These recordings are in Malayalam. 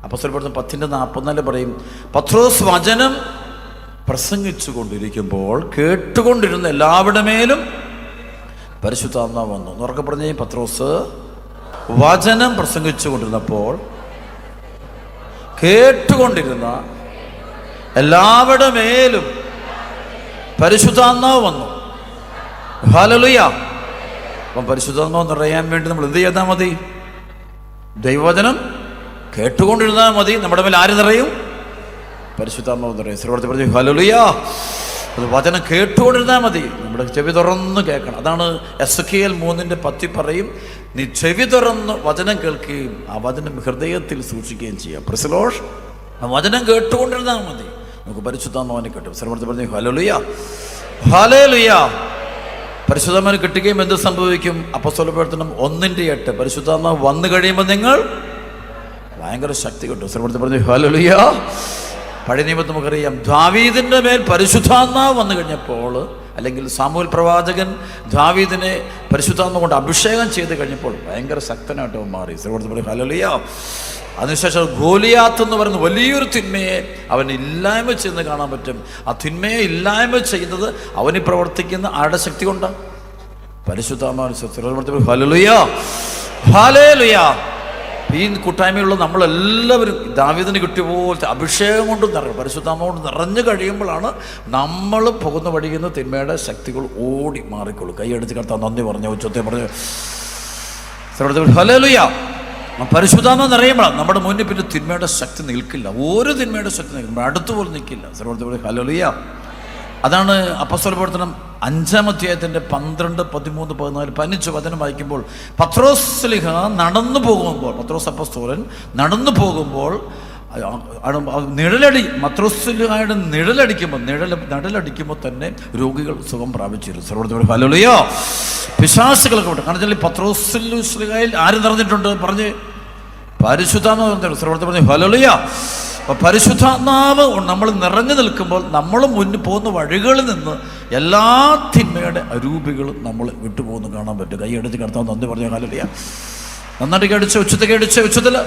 അപ്പോസ്തലപ്രവൃത്തി 10:44 പറയും, പത്രോസ് വചനം പ്രസംഗിച്ചു കൊണ്ടിരിക്കുമ്പോൾ കേട്ടുകൊണ്ടിരുന്ന എല്ലാവരുടെ മേലും പരിശുദ്ധാത്മാവ് വന്നു. ഉറക്കെ പറഞ്ഞേ, പത്രോസ് വചനം പ്രസംഗിച്ചു കൊണ്ടിരുന്നപ്പോൾ കേട്ടുകൊണ്ടിരുന്ന എല്ലാവരുടെ മേലും പരിശുദ്ധാത്മാവ് വന്നു. ഹല്ലേലൂയ. അപ്പം പരിശുദ്ധാത്മാവ് നിറയാൻ വേണ്ടി നമ്മൾ എന്ത് ചെയ്താൽ മതി? ദൈവവചനം കേട്ടുകൊണ്ടിരുന്നാൽ മതി. നമ്മുടെ മേൽ ആര് നിറയും? പരിശുദ്ധാത്മാവ് നിറയും. സർവ്വത്തിൽ പറഞ്ഞു ഹല്ലേലൂയ. അത് വചനം കേട്ടുകൊണ്ടിരുന്നാൽ മതി. നമ്മുടെ ചെവി തുറന്ന് കേൾക്കണം. അതാണ് എസെക്കിയേൽ 3:10 പറയും, നീ ചെവി തുറന്ന് വചനം കേൾക്കുകയും ആ വചനം ഹൃദയത്തിൽ സൂക്ഷിക്കുകയും ചെയ്യാം. Praise the Lord. ആ വചനം കേട്ടുകൊണ്ടിരുന്നാൽ മതി, നമുക്ക് പരിശുദ്ധാത്മാവിനെ കിട്ടും. സർവ്വത്തിൽ പറഞ്ഞു ഹല്ലേലൂയ, ഹല്ലേലൂയ. പരിശുദ്ധാത്മാവിനെ കിട്ടുകയും എന്ത് സംഭവിക്കും? അപ്പോസ്തലപ്രവൃത്തി 1:8 പരിശുദ്ധാത്മാവ് വന്നു കഴിയുമ്പോൾ നിങ്ങൾ ഭയങ്കര ശക്തി കിട്ടും. സർവ്വത്തിൽ പറഞ്ഞു ഹല്ലേലൂയ. പഴയ നിയമത്തിൽ നമുക്കറിയാം, ദാവീദിൻ്റെ മേൽ പരിശുദ്ധാത്മാവ് വന്നു കഴിഞ്ഞപ്പോൾ, അല്ലെങ്കിൽ സാമുവേൽ പ്രവാചകൻ ദാവീദിനെ പരിശുദ്ധാത്മാവ് കൊണ്ട് അഭിഷേകം ചെയ്ത് കഴിഞ്ഞപ്പോൾ ഭയങ്കര ശക്തനായിട്ട് അവൻ മാറി. സർവ്വത്തിൽ പറഞ്ഞു ഹല്ലേലൂയ. അതിനുശേഷം ഗോലിയാത്ത് എന്ന് പറയുന്ന വലിയൊരു തിന്മയെ അവൻ ഇല്ലായ്മ ചെയ്യുന്ന കാണാൻ പറ്റും. ആ തിന്മയെ ഇല്ലായ്മ ചെയ്യുന്നത് അവന് പ്രവർത്തിക്കുന്ന ആരുടെ ശക്തി കൊണ്ടാണ്? പരിശുദ്ധാത്മാവിന്റെ. Hallelujah, hallelujah. ഈ കൂട്ടായ്മയുള്ള നമ്മളെല്ലാവരും ദാവീദിന് കിട്ടിയ പോലത്തെ അഭിഷേകം കൊണ്ട് നിറയും, പരിശുദ്ധാത്മാവ് കൊണ്ട് നിറഞ്ഞു കഴിയുമ്പോഴാണ് നമ്മൾ പോകുന്ന വഴിയുന്ന തിന്മയുടെ ശക്തികൾ ഓടി മാറിക്കൊള്ളും. കൈയടിച്ച് കർത്താവ് നന്ദി പറഞ്ഞു, ഉച്ചത്തെ പറഞ്ഞു. ഹല്ലേലൂയ. പരിശുദ്ധാത്മാവ് നിറയുമ്പോഴാണ് നമ്മുടെ മുന്നിൽ പിന്നെ തിന്മയുടെ ശക്തി നിൽക്കില്ല. ഒരു തിന്മയുടെ ശക്തി നിൽക്കില്ല, അടുത്തുപോലും നിൽക്കില്ല. സർവ്വത്തിൽ ഹല്ലേലൂയ. അതാണ് അപ്പോസ്തലപ്രവൃത്തി 5-ാം അധ്യായത്തിൻ്റെ 12, 13, 14, 15 വചനം വായിക്കുമ്പോൾ, പത്രോസ് ശ്ലീഹ നടന്നു പോകുമ്പോൾ, പത്രോസ് അപ്പോസ്തലൻ നടന്നു പോകുമ്പോൾ പത്രോസ് ശ്ലീഹയുടെ നിഴലടിക്കുമ്പോൾ തന്നെ രോഗികൾ സുഖം പ്രാപിച്ചിരുന്നു. സർവ്വത്തിൽ ഹല്ലേലൂയ. പിശാചുകളൊക്കെ വിട്ടു. കാരണം പത്രോസ് ശ്ലീഹയിൽ ആര് നിറഞ്ഞിട്ടുണ്ട്? പറഞ്ഞ് പരിശുദ്ധാത്മാവ് നിറഞ്ഞിട്ടുണ്ട്. സർവ്വത്തിൽ പറഞ്ഞു ഹല്ലേലൂയ. അപ്പോൾ പരിശുദ്ധാത്മാവ് നമ്മൾ നിറഞ്ഞു നിൽക്കുമ്പോൾ നമ്മൾ മുന്നിൽ പോകുന്ന വഴികളിൽ നിന്ന് എല്ലാ തിന്മയുടെ അരൂപികളും നമ്മൾ വിട്ടുപോകുന്നു കാണാൻ പറ്റും. കൈയടിച്ച് കർത്താവ് നന്ദി പറഞ്ഞു ഹല്ലേലൂയ. നന്നായിട്ട് കടിച്ച് ഉച്ചത്തിൽ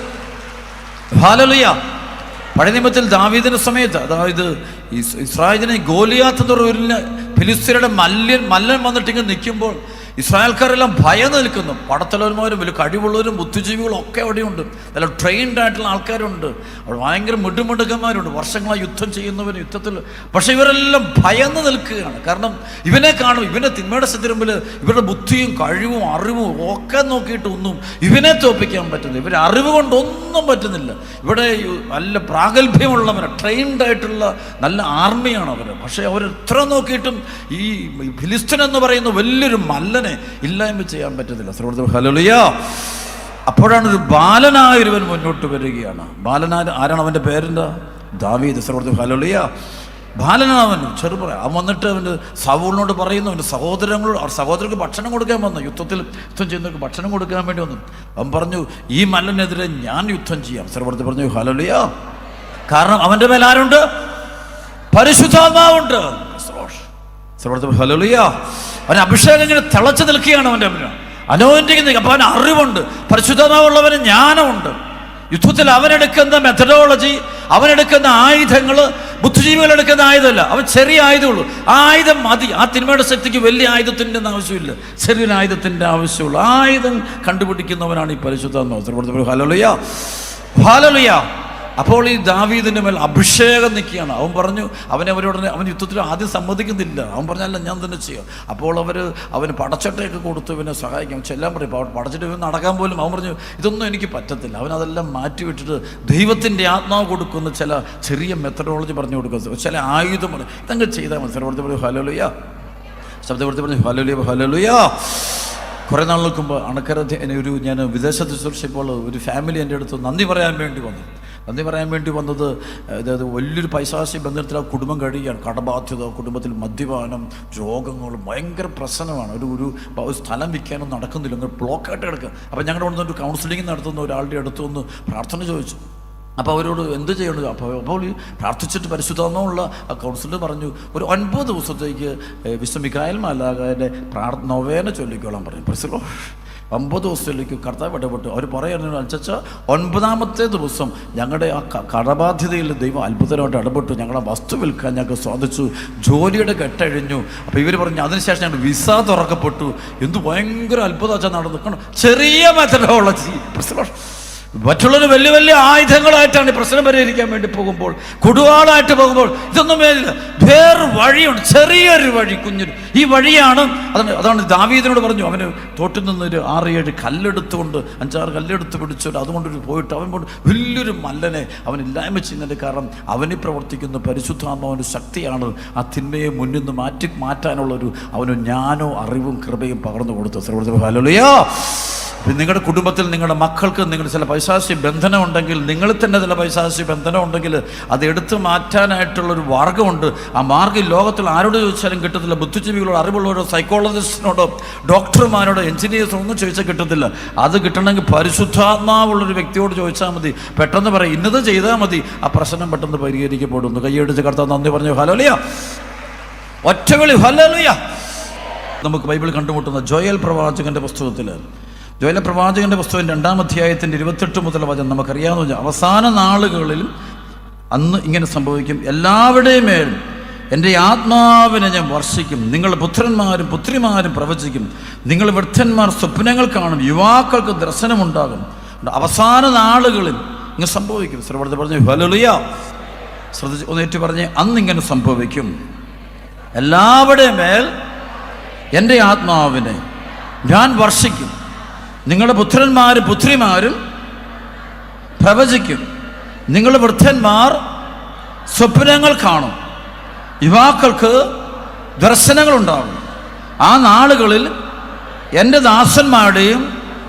ഹല്ലേലൂയ. പഴയ നിയമത്തിൽ ദാവീദിന്റെ സമയത്ത്, അതായത് ഇസ്രായേലിനെ ഗോലിയാത്ത് എന്ന് പറയുന്ന ഫിലിസ്ത്യരുടെ മല്ലൻ വന്നിട്ട് ഇങ്ങനെ നിൽക്കുമ്പോൾ ഇസ്രായേൽക്കാരെല്ലാം ഭയം നിൽക്കുന്നു. പടത്തലവന്മാരും വലിയ കഴിവുള്ളവരും ബുദ്ധിജീവികളും ഒക്കെ അവിടെയുണ്ട്. നല്ല ട്രെയിൻഡ് ആയിട്ടുള്ള ആൾക്കാരുണ്ട്. അവിടെ ഭയങ്കര മിടുമിടുക്കന്മാരുണ്ട്, വർഷങ്ങളായി യുദ്ധം ചെയ്യുന്നവരും യുദ്ധത്തിൽ. പക്ഷെ ഇവരെല്ലാം ഭയന്ന് നിൽക്കുകയാണ്. കാരണം ഇവനെ കാണും, ഇവനെ തിന്മയുടെ മുമ്പിൽ ഇവരുടെ ബുദ്ധിയും കഴിവും അറിവും ഒക്കെ നോക്കിയിട്ട് ഒന്നും ഇവനെ തോൽപ്പിക്കാൻ പറ്റുന്നില്ല. ഇവരെ അറിവ് കൊണ്ടൊന്നും പറ്റുന്നില്ല. ഇവിടെ നല്ല പ്രാഗൽഭ്യമുള്ളവർ, ട്രെയിൻഡ് ആയിട്ടുള്ള നല്ല ആർമിയാണ് അവർ. പക്ഷേ അവരെത്ര നോക്കിയിട്ടും ഈ ഫിലിസ്ത്യൻ എന്ന് പറയുന്ന വലിയൊരു മല്ലനെ ഇല്ലായ്മ ചെയ്യാൻ പറ്റുന്നില്ല. സർവ്വത്തിൽ ഹല്ലേലൂയ. അപ്പോഴാണ് ഒരു ബാലനായൊരുവൻ മുന്നോട്ട് വരികയാണ്. ബാലനായ ആരാണ്? അവൻ്റെ പേരെന്താ? ദാവീദ്. സർവ്വത്തിൽ ഹല്ലേലൂയ. ബാലനാവൻ ചെറുപ്രായം. അവൻ വന്നിട്ട് അവൻ്റെ സൗലിനോട് പറയുന്നു, അവൻ്റെ സഹോദരർക്ക് ഭക്ഷണം കൊടുക്കാൻ വന്നു. യുദ്ധം ചെയ്യുന്നവർക്ക് ഭക്ഷണം കൊടുക്കാൻ വേണ്ടി വന്നു. അവൻ പറഞ്ഞു, ഈ മല്ലനെതിരെ ഞാൻ യുദ്ധം ചെയ്യാം. സർവ്വത്തിൽ പറഞ്ഞു ഹല്ലേലൂയ. കാരണം അവൻ്റെ മേൽ ആരുണ്ട്? പരിശുദ്ധാത്മാവുണ്ട്. സർവ്വത്തിൽ ഹല്ലേലൂയ. അവൻ അഭിഷേകം ഇങ്ങനെ തിളച്ചു നിൽക്കുകയാണ്. അവൻ്റെ അനോയിന്റിങ്. അപ്പം അവന് അറിവുണ്ട്. പരിശുദ്ധാത്മാവുള്ളവന് ജ്ഞാനമുണ്ട്. യുദ്ധത്തിൽ അവനെടുക്കുന്ന മെത്തഡോളജി, അവനെടുക്കുന്ന ആയുധങ്ങൾ ബുദ്ധിജീവികൾ എടുക്കുന്ന ആയുധമല്ല. അവൻ ചെറിയ ആയുധമുള്ളൂ. ആ ആയുധം മതി. ആ തിന്മയുടെ ശക്തിക്ക് വലിയ ആയുധത്തിൻ്റെ ആവശ്യമില്ല, ചെറിയൊരു ആയുധത്തിൻ്റെ ആവശ്യമുള്ളൂ. ആയുധം കണ്ടുപിടിക്കുന്നവനാണ് ഈ പരിശുദ്ധാത്മാവ്. Hallelujah, hallelujah. അപ്പോൾ ഈ ദാവീദിൻ്റെ മേൽ അഭിഷേകം നിൽക്കുകയാണ്. അവൻ പറഞ്ഞു, അവൻ യുദ്ധത്തിൽ ആദ്യം സമ്മതിക്കുന്നില്ല. അവൻ പറഞ്ഞല്ല, ഞാൻ തന്നെ ചെയ്യാം. അപ്പോൾ അവന് പടച്ചട്ടയൊക്കെ കൊടുത്തു ഇവനെ സഹായിക്കാം. ചെല്ലാൻ പറയും. പടച്ചിട്ട് ഇവൻ നടക്കാൻ പോലും അവൻ പറഞ്ഞു, ഇതൊന്നും എനിക്ക് പറ്റത്തില്ല. അവനതെല്ലാം മാറ്റിവിട്ടിട്ട് ദൈവത്തിൻ്റെ ആത്മാവ് കൊടുക്കുന്ന ചില ചെറിയ മെത്തഡോളജി പറഞ്ഞു കൊടുക്കുക, ചില ആയുധം പറഞ്ഞു, ഇതങ്ങ് ചെയ്താൽ മതി. സർവ്വത്തിൽ പറഞ്ഞു ഹല്ലേലൂയ. ശബ്ദപ്പെടുത്തി പറഞ്ഞു ഹല്ലേലൂയ, ഹല്ലേലൂയ. കുറേ നാൾ നിൽക്കുമ്പോൾ അണക്കര ഞാൻ വിദേശത്ത് ശുശ്രൂഷിച്ചപ്പോൾ ഒരു ഫാമിലി എൻ്റെ അടുത്ത് നന്ദി പറയാൻ വേണ്ടി വന്നത് അതായത് വലിയൊരു പൈശാചിക ബന്ധത്തിൽ ആ കുടുംബം കഴിയുകയാണ്. കടബാധ്യത, കുടുംബത്തിൽ മദ്യപാനം, രോഗങ്ങൾ, ഭയങ്കര പ്രശ്നമാണ്. ഒരു സ്ഥലം വിൽക്കാനും നടക്കുന്നില്ല, അങ്ങനെ ബ്ലോക്കായിട്ട് കിടക്കുക. അപ്പോൾ ഞങ്ങളുടെ അവിടെ നിന്ന് ഒരു കൗൺസിലിംഗ് നടത്തുന്ന ഒരാളുടെ അടുത്ത് ഒന്ന് പ്രാർത്ഥന ചോദിച്ചു. അപ്പോൾ അവരോട് എന്ത് ചെയ്യണം? അപ്പോൾ പ്രാർത്ഥിച്ചിട്ട് പരിശുദ്ധാത്മാവുള്ള ആ കൗൺസിലർ പറഞ്ഞു, ഒരു 9 ദിവസത്തേക്ക് വിശുദ്ധ മിഖായേൽ മാലാഖയുടെ നൊവേന ചൊല്ലിക്കോളാൻ പറഞ്ഞു. 9 ദിവസത്തിലേക്ക് കർത്താവ് ഇടപെട്ടു. അവർ പറയുന്നു, അച്ചച്ച 9ാമത്തെ ദിവസം ഞങ്ങളുടെ ആ കടബാധ്യതയിൽ ദൈവം അത്ഭുതമായിട്ട് ഇടപെട്ടു. ഞങ്ങളുടെ വസ്തു വിൽക്കാൻ ഞങ്ങൾക്ക് സാധിച്ചു, ജോലിയുടെ കെട്ടഴിഞ്ഞു. അപ്പോൾ ഇവർ പറഞ്ഞു അതിനുശേഷം ഞങ്ങൾ വിസ തുറക്കപ്പെട്ടു. എന്ത് ഭയങ്കര അത്ഭുതം നടന്നു. കാരണം ചെറിയ മെത്തഡോളജി. മറ്റുള്ളവർ വലിയ വലിയ ആയുധങ്ങളായിട്ടാണ് പ്രശ്നം പരിഹരിക്കാൻ വേണ്ടി പോകുമ്പോൾ, കുടുവാളായിട്ട് പോകുമ്പോൾ ഇതൊന്നും വേറില്ല. വേറെ വഴിയുണ്ട്, ചെറിയൊരു വഴി, കുഞ്ഞൊരു ഈ വഴിയാണ്. അതാണ് ദാവീദിനോട് പറഞ്ഞു, അവന് തോട്ടിൽ നിന്നൊരു 6-7 കല്ലെടുത്തുകൊണ്ട് 5-6 കല്ലെടുത്ത് പിടിച്ചോണ്ട് അതുകൊണ്ടൊരു പോയിട്ട് അവൻ കൊണ്ട് വലിയൊരു മല്ലനെ അവൻ ഇല്ലായ്മ ചെയ്യുന്നതിൻ്റെ കാരണം അവനിൽ പ്രവർത്തിക്കുന്ന പരിശുദ്ധാത്മാവിൻ്റെ ശക്തിയാണ് ആ തിന്മയെ മുന്നിൽ നിന്ന് മാറ്റാനുള്ളൊരു അവന് ജ്ഞാനവും അറിവും കൃപയും പകർന്നു കൊടുത്തു. ഹല്ലേലൂയ. നിങ്ങളുടെ കുടുംബത്തിൽ നിങ്ങളുടെ മക്കൾക്ക് നിങ്ങൾ ചില പൈശാചിക ബന്ധനം ഉണ്ടെങ്കിൽ, നിങ്ങളിൽ തന്നെ ചില പൈശാചിക ബന്ധനം ഉണ്ടെങ്കിൽ അത് എടുത്തു മാറ്റാനായിട്ടുള്ളൊരു മാർഗ്ഗമുണ്ട്. ആ മാർഗ്ഗം ലോകത്തിൽ ആരോട് ചോദിച്ചാലും കിട്ടത്തില്ല. ബുദ്ധിജീവികളോട്, അറിവുള്ളവരോ, സൈക്കോളജിസ്റ്റിനോടോ, ഡോക്ടർമാരോടോ, എഞ്ചിനീയേഴ്സിനോ ഒന്നും ചോദിച്ചാൽ കിട്ടത്തില്ല. അത് കിട്ടണമെങ്കിൽ പരിശുദ്ധാത്മാവുള്ളൊരു വ്യക്തിയോട് ചോദിച്ചാൽ മതി. പെട്ടെന്ന് പറയും ഇന്നത് ചെയ്താൽ മതി, ആ പ്രശ്നം പെട്ടെന്ന് പരിഹരിക്കപ്പെടുന്നു. കൈയടിച്ച് കർത്താവ് നന്ദി പറഞ്ഞു. ഹല്ലേലൂയ. ഒറ്റവിളി ഹല്ലേലൂയ. നമുക്ക് ബൈബിൾ കണ്ടുമുട്ടുന്ന ജോയൽ പ്രവാചകന്റെ പുസ്തകത്തിൽ, ജോയൽ പ്രവാചകന്റെ പുസ്തകം 2-ാം അധ്യായത്തിൻ്റെ 28 മുതൽ വചനം നമുക്കറിയാവുന്ന അവസാന നാളുകളിൽ അന്ന് ഇങ്ങനെ സംഭവിക്കും. എല്ലാവരുടെയും മേൽ എൻ്റെ ആത്മാവിനെ ഞാൻ വർഷിക്കും. നിങ്ങൾ പുത്രന്മാരും പുത്രിമാരും പ്രവചിക്കും. നിങ്ങൾ വൃദ്ധന്മാർ സ്വപ്നങ്ങൾ കാണും. യുവാക്കൾക്ക് ദർശനമുണ്ടാകും. അവസാന നാളുകളിൽ ഇങ്ങനെ സംഭവിക്കും. ശ്രവണത്തിൽ പറഞ്ഞു ഹല്ലേലൂയ. ശ്രദ്ധിച്ച് ഒന്നേറ്റ് പറഞ്ഞ് അന്നിങ്ങനെ സംഭവിക്കും. എല്ലാവരുടെയും മേൽ എൻ്റെ ആത്മാവിനെ ഞാൻ വർഷിക്കും. നിങ്ങളുടെ പുത്രന്മാരും പുത്രിമാരും പ്രവചിക്കും. നിങ്ങൾ വൃദ്ധന്മാർ സ്വപ്നങ്ങൾ കാണും. യുവാക്കൾക്ക് ദർശനങ്ങളുണ്ടാകും. ആ നാളുകളിൽ എൻ്റെ ദാസന്മാരുടെയും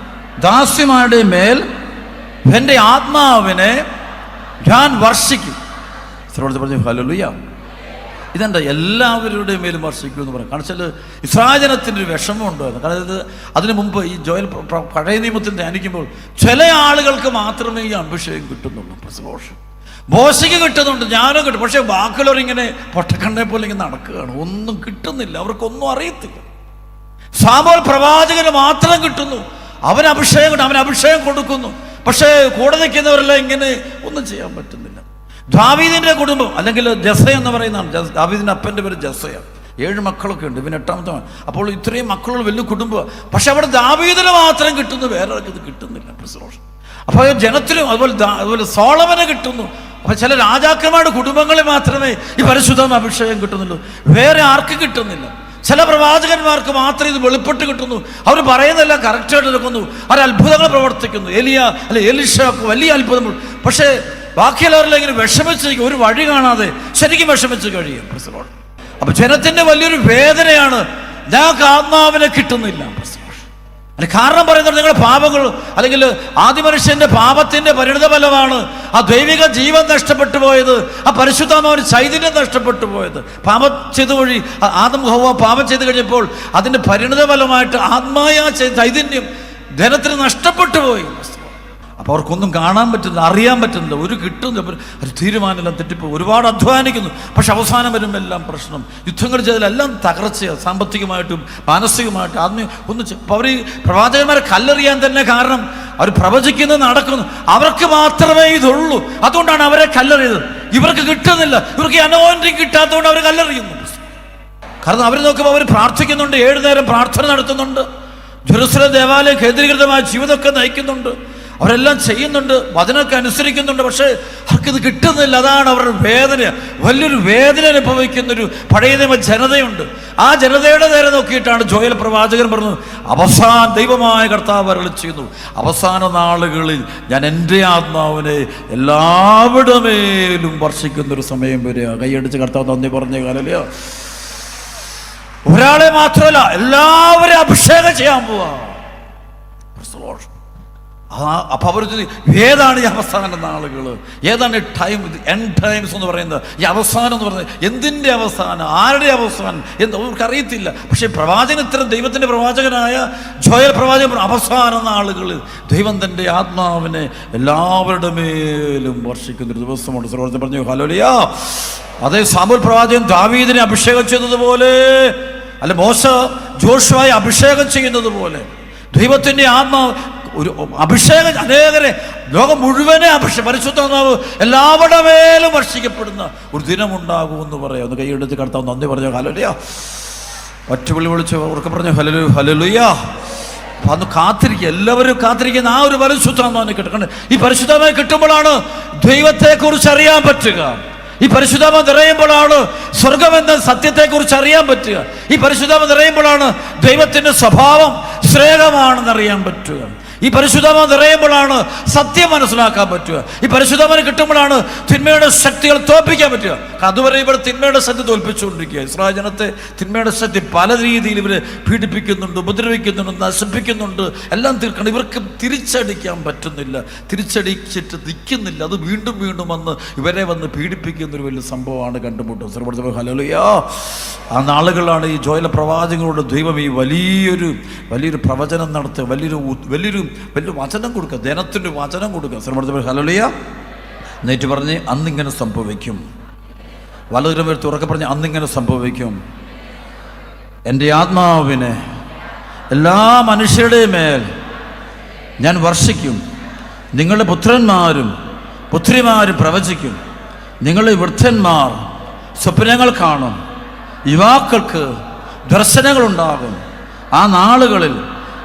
ദാസിമാരുടെയും മേൽ എൻ്റെ ആത്മാവിനെ ഞാൻ വർഷിക്കും. പറഞ്ഞു ഹല്ലേലൂയ. ഇതെന്താ എല്ലാവരുടെയും മേലും വർഷിക്കും എന്ന് പറയും. കാരണം വെച്ചാൽ ഇസ്രായേലിനത്തിൻ്റെ ഒരു വിഷമം ഉണ്ടായിരുന്നു. കാരണം ഇത് അതിനു മുമ്പ് ഈ ജോയൽ പഴയ നിയമത്തിൽ ധ്യാനിക്കുമ്പോൾ ചില ആളുകൾക്ക് മാത്രമേ ഈ അഭിഷേകം കിട്ടുന്നുള്ളൂ. മോശയ്ക്ക് കിട്ടുന്നുണ്ട്, ഞാനും കിട്ടും. പക്ഷേ ബാക്കിയുള്ളവരിങ്ങനെ പൊട്ടക്കണ്ണെ പോലെ ഇങ്ങനെ നടക്കുകയാണ്, ഒന്നും കിട്ടുന്നില്ല, അവർക്കൊന്നും അറിയത്തില്ല. സാമുവേൽ പ്രവാചകന് മാത്രം കിട്ടുന്നു. അവൻ അഭിഷേകം കൊടുക്കുന്നു. പക്ഷേ കൂടെ നിൽക്കുന്നവരെല്ലാം ഇങ്ങനെ ഒന്നും ചെയ്യാൻ പറ്റുന്നില്ല. ദാവീദിന്റെ കുടുംബം, അല്ലെങ്കിൽ ജസ എന്ന് പറയുന്നതാണ്. ദാവീദിന്റെ അപ്പൻ്റെ പേര് ജസയാണ്. 7 മക്കളൊക്കെ ഉണ്ട്, ഇവന് 8ാമത്തെ. അപ്പോൾ ഇത്രയും മക്കളുള്ള വലിയ കുടുംബം. പക്ഷെ അവിടെ ദാവീദിന് മാത്രം കിട്ടുന്നു, വേറെ ആർക്കും ഇത് കിട്ടുന്നില്ല. അപ്പോൾ ജനത്തിനും അതുപോലെ സോളമന് കിട്ടുന്നു. അപ്പോൾ ചില രാജാക്കന്മാരുടെ കുടുംബങ്ങളിൽ മാത്രമേ ഈ പരിശുദ്ധ അഭിഷേകം കിട്ടുന്നുള്ളൂ, വേറെ ആർക്കും കിട്ടുന്നില്ല. ചില പ്രവാചകന്മാർക്ക് മാത്രം ഇത് വെളിപ്പെട്ട് കിട്ടുന്നു. അവർ പറയുന്നതെല്ലാം കറക്റ്റായിട്ട് എടുക്കുന്നു, അവർ അത്ഭുതങ്ങൾ പ്രവർത്തിക്കുന്നു. എലീഷ വലിയ അത്ഭുതങ്ങൾ. പക്ഷേ ബാക്കിയുള്ളവരെല്ലാം ഇങ്ങനെ വിഷമിച്ചിരിക്കും, ഒരു വഴി കാണാതെ ശരിക്കും വിഷമിച്ച് കഴിയും. അപ്പൊ ജനത്തിന്റെ വലിയൊരു വേദനയാണ്, ഞങ്ങൾക്ക് ആത്മാവിനെ കിട്ടുന്നില്ല. കാരണം പറയുന്നത് നിങ്ങളുടെ പാപങ്ങൾ, അല്ലെങ്കിൽ ആദ്യ മനുഷ്യന്റെ പാപത്തിന്റെ പരിണിത ഫലമാണ് ആ ദൈവിക ജീവൻ നഷ്ടപ്പെട്ടു പോയത്, ആ പരിശുദ്ധാത്മാവിന്റെ ചൈതന്യം നഷ്ടപ്പെട്ടു പോയത്. പാപം ചെയ്തു വഴി ആദം ഹവ്വ പാപം ചെയ്ത് കഴിഞ്ഞപ്പോൾ അതിന്റെ പരിണിത ഫലമായിട്ട് ആത്മായ ചൈതന്യം ജനത്തിന് നഷ്ടപ്പെട്ടു പോയി. അപ്പോൾ അവർക്കൊന്നും കാണാൻ പറ്റുന്നില്ല, അറിയാൻ പറ്റുന്നില്ല, ഒരു കിട്ടുന്നില്ല, ഒരു തീരുമാനമെല്ലാം തെറ്റിപ്പോയി. ഒരുപാട് അധ്വാനിക്കുന്നു, പക്ഷെ അവസാനം വരുമ്പോൾ എല്ലാം പ്രശ്നം. യുദ്ധങ്ങൾ ചെയ്തതിലെല്ലാം തകർച്ചയാണ്, സാമ്പത്തികമായിട്ടും മാനസികമായിട്ടും. ഒന്നും അപ്പോൾ അവർ ഈ പ്രവാചകന്മാരെ കല്ലെറിയാൻ തന്നെ കാരണം അവർ പ്രവചിക്കുന്നത് നടക്കുന്നു. അവർക്ക് മാത്രമേ ഇതുള്ളൂ, അതുകൊണ്ടാണ് അവരെ കല്ലെറിയത്. ഇവർക്ക് കിട്ടുന്നില്ല, ഇവർക്ക് അനോന്യം കിട്ടാത്തതുകൊണ്ട് അവർ കല്ലെറിയുന്നു. കാരണം അവർ നോക്കുമ്പോൾ അവർ പ്രാർത്ഥിക്കുന്നുണ്ട്, 7 നേരം പ്രാർത്ഥന നടത്തുന്നുണ്ട്, ജെറുസലേം ദേവാലയം കേന്ദ്രീകൃതമായ ജീവിതമൊക്കെ നയിക്കുന്നുണ്ട്, അവരെല്ലാം ചെയ്യുന്നുണ്ട്, വചനമൊക്കെ അനുസരിക്കുന്നുണ്ട്. പക്ഷേ അവർക്കിത് കിട്ടുന്നില്ല. അതാണ് അവരുടെ വേദന. വലിയൊരു വേദന അനുഭവിക്കുന്നൊരു പഴയ നിയമ ജനതയുണ്ട്. ആ ജനതയുടെ നേരെ നോക്കിയിട്ടാണ് ജോയൽ പ്രവാചകൻ പറഞ്ഞത്, ദൈവമായ കർത്താവ് അരുളി ചെയ്യുന്നു, അവസാന നാളുകളിൽ ഞാൻ എൻ്റെ ആത്മാവിനെ എല്ലാവരുടെ മേലും വർഷിക്കുന്നൊരു സമയം വരിക. കൈയടിച്ച് കർത്താവ് നന്ദി പറഞ്ഞ കാലല്ലോ. ഒരാളെ മാത്രമല്ല, എല്ലാവരെയും അഭിഷേകം ചെയ്യാൻ പോവാ. അപ്പൊ അവർ ഏതാണ് ഈ അവസാന നാളുകൾ, ഏതാണ് ടൈം, എൻഡ് ടൈംസ് എന്ന് പറയുന്നത്, ഈ അവസാനം എന്ന് പറയുന്നത് എന്തിൻ്റെ അവസാനം, ആരുടെ അവസാനം എന്ന് അവർക്ക് അറിയത്തില്ല. പക്ഷേ പ്രവാചകൻ, ഇത്തരം ദൈവത്തിൻ്റെ പ്രവാചകനായ ജോയൽ പ്രവാചകൻ അവസാന നാളുകളിൽ ദൈവം തൻ്റെ ആത്മാവിനെ എല്ലാവരുടെ മേലും വർഷിക്കുന്നൊരു ദിവസമുണ്ട്. സർവ്വത്തെ പറഞ്ഞു ഹല്ലേലൂയ. അതേ സാമുവേൽ പ്രവാചകൻ ദാവീദിനെ അഭിഷേകം ചെയ്തതുപോലെ, അല്ല മോശ ജോഷുവയെ അഭിഷേകം ചെയ്യുന്നത് പോലെ ദൈവത്തിൻ്റെ ആത്മാവ് ഒരു അഭിഷേകം അനേകരെ ലോകം മുഴുവനെ പരിശുദ്ധാത്മാവ് എല്ലാവരുടെ മേലും വർഷിക്കപ്പെടുന്ന ഒരു ദിനമുണ്ടാകുമെന്ന് പറയാം. ഒന്ന് കൈയെടുത്ത് കടത്താൻ നന്ദി പറഞ്ഞോ. ഹല്ലേലൂയ. ഒറ്റ വിളി വിളിച്ച് ഉറക്കെ പറഞ്ഞോ ഹല്ലേലൂയ ഹല്ലേലൂയ. അന്ന് കാത്തിരിക്കുക, എല്ലാവരും കാത്തിരിക്കുന്ന ആ ഒരു പരിശുദ്ധാത്മാവിനെ കിട്ടും. ഈ പരിശുദ്ധാത്മാവിനെ കിട്ടുമ്പോഴാണ് ദൈവത്തെക്കുറിച്ച് അറിയാൻ പറ്റുക. ഈ പരിശുദ്ധാത്മ നിറയുമ്പോഴാണ് സ്വർഗമെന്ന സത്യത്തെക്കുറിച്ച് അറിയാൻ പറ്റുക. ഈ പരിശുദ്ധാത്മ നിറയുമ്പോഴാണ് ദൈവത്തിൻ്റെ സ്വഭാവം ശ്രേഷ്ഠമാണെന്ന് അറിയാൻ പറ്റുക. ഈ പരിശുദ്ധാത്മ നിറയുമ്പോഴാണ് സത്യം മനസ്സിലാക്കാൻ പറ്റുക. ഈ പരിശുദ്ധാത്മാവിനെ കിട്ടുമ്പോഴാണ് തിന്മയുടെ ശക്തികൾ തോൽപ്പിക്കാൻ പറ്റുക. അതുവരെ ഇവിടെ തിന്മയുടെ ശക്തി തോൽപ്പിച്ചുകൊണ്ടിരിക്കുക. ഇസ്രായേൽ ജനത്തെ തിന്മയുടെ ശക്തി പല രീതിയിൽ ഇവർ പീഡിപ്പിക്കുന്നുണ്ട്, ഉപദ്രവിക്കുന്നുണ്ട്, നശിപ്പിക്കുന്നുണ്ട്, എല്ലാം തീർക്കണം. ഇവർക്ക് തിരിച്ചടിക്കാൻ പറ്റുന്നില്ല, തിരിച്ചടിച്ചിട്ട് നിൽക്കുന്നില്ല. അത് വീണ്ടും വീണ്ടും ഇവരെ വന്ന് പീഡിപ്പിക്കുന്ന ഒരു വലിയ സംഭവമാണ് കണ്ടുമുട്ടുന്നത്. സർവ്വ ഹല്ലേലൂയ. ആ നാളുകളാണ് ഈ ജോയല പ്രവാചകരോട് ദൈവം ഈ വലിയൊരു പ്രവചനം നടത്തുക, വലിയൊരു വചനം കൊടുക്കുക, ജനത്തിൻ്റെ വചനം കൊടുക്കുക. സർവ്വ ഹല്ലേലൂയ. എന്നിട്ട് പറഞ്ഞ് അന്നിങ്ങനെ സംഭവിക്കും. വലതുരം എടുത്ത് ഉറക്കെ പറഞ്ഞ് അന്നിങ്ങനെ സംഭവിക്കും. എൻ്റെ ആത്മാവിനെ എല്ലാ മനുഷ്യരുടെയും മേൽ ഞാൻ വർഷിക്കും. നിങ്ങളുടെ പുത്രന്മാരും പുത്രിമാരും പ്രവചിക്കും. നിങ്ങളുടെ വൃദ്ധന്മാർ സ്വപ്നങ്ങൾ കാണും. യുവാക്കൾക്ക് ദർശനങ്ങളുണ്ടാകും. ആ നാളുകളിൽ